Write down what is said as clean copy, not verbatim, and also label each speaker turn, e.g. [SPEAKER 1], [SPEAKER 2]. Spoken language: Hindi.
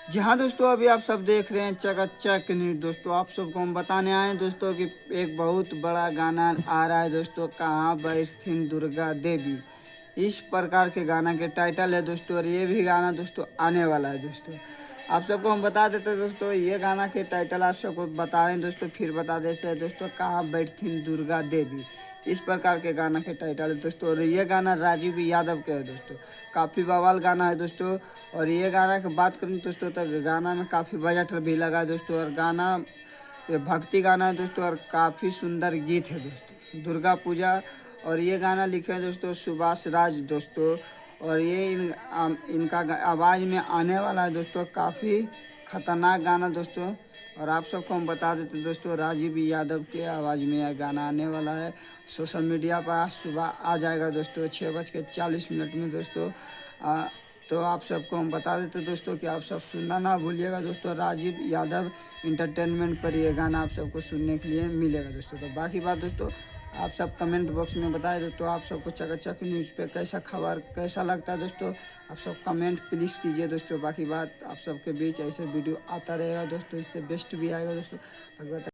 [SPEAKER 1] जी हाँ दोस्तों, अभी आप सब देख रहे हैं चकाचक न्यूज़। दोस्तों आप सबको हम बताने आए हैं दोस्तों कि एक बहुत बड़ा गाना आ रहा है दोस्तों, कहाँ बैठीं दुर्गा देवी। इस प्रकार के गाना के टाइटल है दोस्तों, और ये भी गाना दोस्तों आने वाला है दोस्तों। आप सबको हम बता देते हैं दोस्तों, ये गाना के टाइटल आप सबको बता रहे हैं दोस्तों, फिर बता देते हैं दोस्तों, कहाँ बैठीं दुर्गा देवी। इस प्रकार के गाना के टाइटल है दोस्तों, और ये गाना राजीव यादव के है दोस्तों। काफ़ी बवाल गाना है दोस्तों। और ये गाना की बात करूँ दोस्तों, तो गाना में काफ़ी बजट भी लगा है दोस्तों, और गाना ये भक्ति गाना है दोस्तों, और काफ़ी सुंदर गीत है दोस्तों, दुर्गा पूजा। और ये गाना लिखे हैं दोस्तों सुभाष राज दोस्तों। और ये इनका आवाज़ में आने वाला है दोस्तों, काफ़ी खतरनाक गाना दोस्तों। और आप सबको हम बता देते हैं दोस्तों, राजीव यादव के आवाज़ में यह गाना आने वाला है। सोशल मीडिया पर आज सुबह आ जाएगा दोस्तों 6:40 में दोस्तों। तो आप सबको हम बता देते दोस्तों कि आप सब सुनना ना भूलिएगा दोस्तों, राजीव यादव इंटरटेनमेंट पर ये गाना आप सबको सुनने के लिए मिलेगा दोस्तों। तो बाकी बात दोस्तों, आप सब कमेंट बॉक्स में बताएं दोस्तों, आप सबको चकाचक न्यूज़ पे कैसा खबर कैसा लगता है दोस्तों। आप सब कमेंट प्लीज़ कीजिए दोस्तों। बाकी बात, आप सबके बीच ऐसे वीडियो आता रहेगा दोस्तों, इससे बेस्ट भी आएगा दोस्तों। बाकी बात